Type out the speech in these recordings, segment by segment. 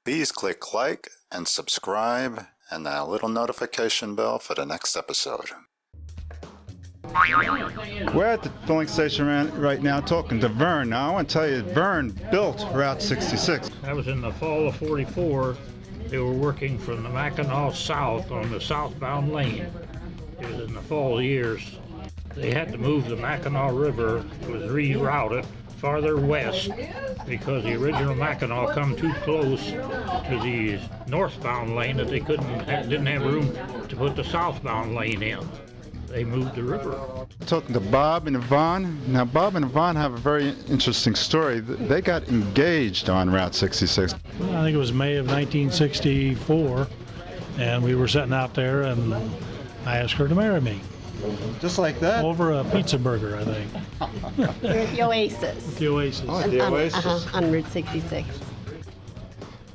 Please click like and subscribe and that little notification bell for the next episode. We're at the filling station right now talking to Vern. Now I want to tell you, Vern built Route 66. That was in the fall of '44. They were working from the Mackinac south on the southbound lane. It was in the fall years. They had to move the Mackinac River. It was rerouted farther west because the original Mackinac come too close to the northbound lane that they didn't have room to put the southbound lane in. They moved the river. Talking to Bob and Yvonne. Now, Bob and Yvonne have a very interesting story. They got engaged on Route 66. Well, I think it was May of 1964, and we were sitting out there, and I asked her to marry me. Just like that? Over a pizza burger, I think. We're at the Oasis. The Oasis. Oh, the Oasis. On Route 66.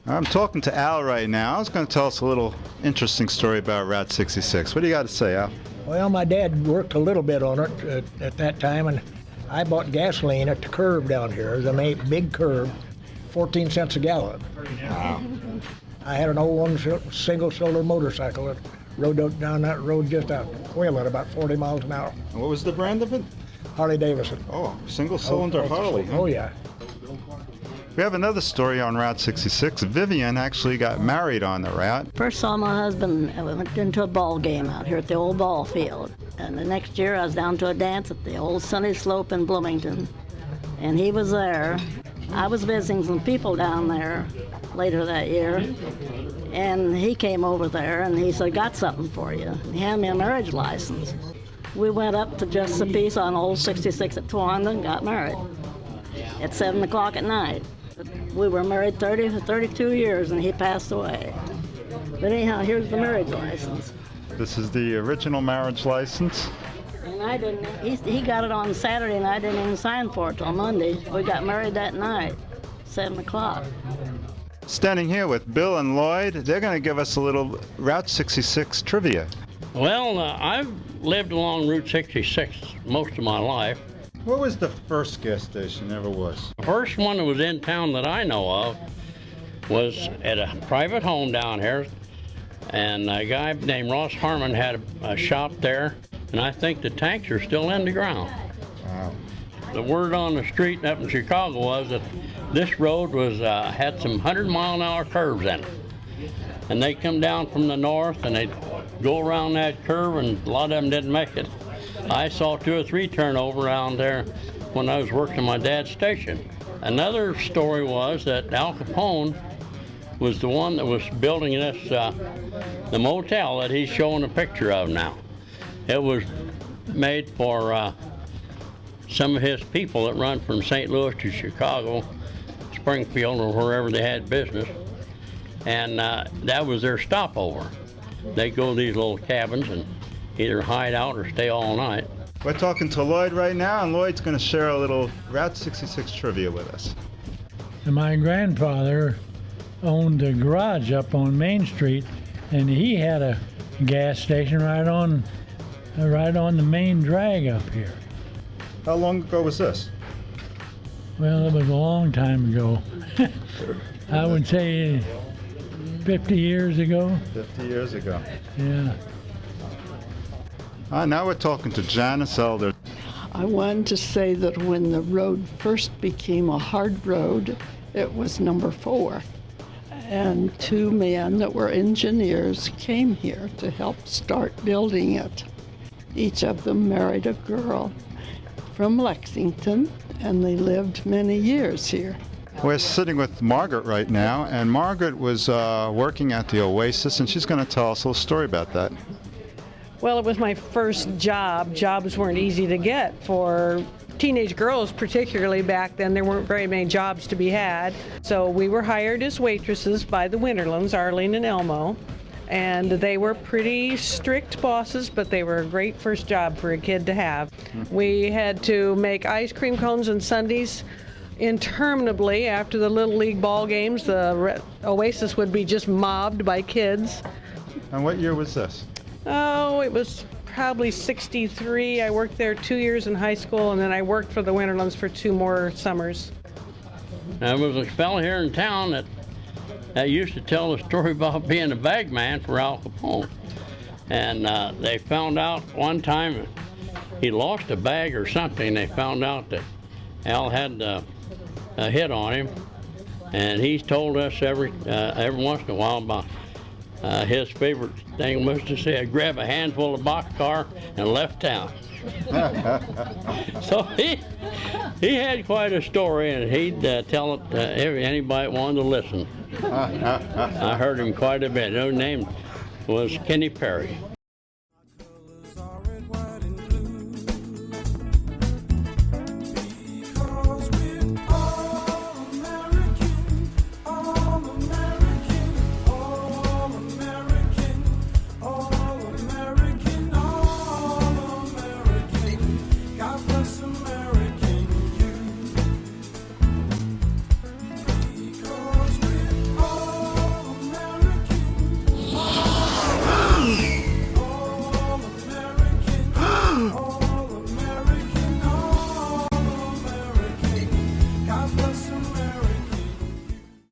I'm talking to Al right now. He's going to tell us a little interesting story about Route 66. What do you got to say, Al? Well, my dad worked a little bit on it at that time, and I bought gasoline at the curb down here. There's a big curb, 14 cents a gallon. Wow. I had an old single-cylinder motorcycle that rode down that road just a wheel at about 40 miles an hour. What was the brand of it? Harley Davidson. Oh, single-cylinder Harley. Oh, yeah. We have another story on Route 66. Vivian actually got married on the route. First saw my husband, I went into a ball game out here at the old ball field. And the next year I was down to a dance at the old Sunny Slope in Bloomington. And he was there. I was visiting some people down there later that year. And he came over there and he said, "Got something for you." He handed me a marriage license. We went up to Just a Piece on Old 66 at Towanda and got married at 7 o'clock at night. We were married 32 years and he passed away. But anyhow, here's the marriage license. This is the original marriage license. And I didn't, he got it on Saturday and I didn't even sign for it till Monday. We got married that night, 7 o'clock. Standing here with Bill and Lloyd, they're going to give us a little Route 66 trivia. Well, I've lived along Route 66 most of my life. What was the first gas station there ever was? The first one that was in town that I know of was at a private home down here, and a guy named Ross Harmon had a shop there, and I think the tanks are still in the ground. Wow. The word on the street up in Chicago was that this road was had some 100-mile-an-hour curves in it. And they come down from the north and they'd go around that curve, and a lot of them didn't make it. I saw 2 or 3 turn over around there when I was working my dad's station. Another story was that Al Capone was the one that was building this, the motel that he's showing a picture of now. It was made for some of his people that run from St. Louis to Chicago, Springfield, or wherever they had business. And that was their stopover. They go to these little cabins and either hide out or stay all night. We're talking to Lloyd right now, and Lloyd's going to share a little Route 66 trivia with us. And my grandfather owned a garage up on Main Street, and he had a gas station right on the main drag up here. How long ago was this? Well, it was a long time ago. I would say 50 years ago. 50 years ago. Yeah. Now we're talking to Janice Elder. I wanted to say that when the road first became a hard road, it was number 4. And 2 men that were engineers came here to help start building it. Each of them married a girl from Lexington, and they lived many years here. We're sitting with Margaret right now, and Margaret was working at the Oasis, and she's going to tell us a little story about that. Well, it was my first job. Jobs weren't easy to get for teenage girls, particularly back then. There weren't very many jobs to be had. So we were hired as waitresses by the Winterlands, Arlene and Elmo. And they were pretty strict bosses, but they were a great first job for a kid to have. We had to make ice cream cones and sundaes interminably. After the Little League ball games, the Oasis would be just mobbed by kids. And what year was this? Oh, it was probably '63. I worked there 2 years in high school, and then I worked for the Winterlands for 2 more summers. There was a fellow here in town that that used to tell the story about being a bag man for Al Capone. And they found out one time he lost a bag or something. They found out that Al had a hit on him, and he's told us every once in a while about his favorite thing was to say, grab a handful of boxcar and left town. So he had quite a story, and he'd tell it to anybody that wanted to listen. I heard him quite a bit. His name was Kenny Perry. Oh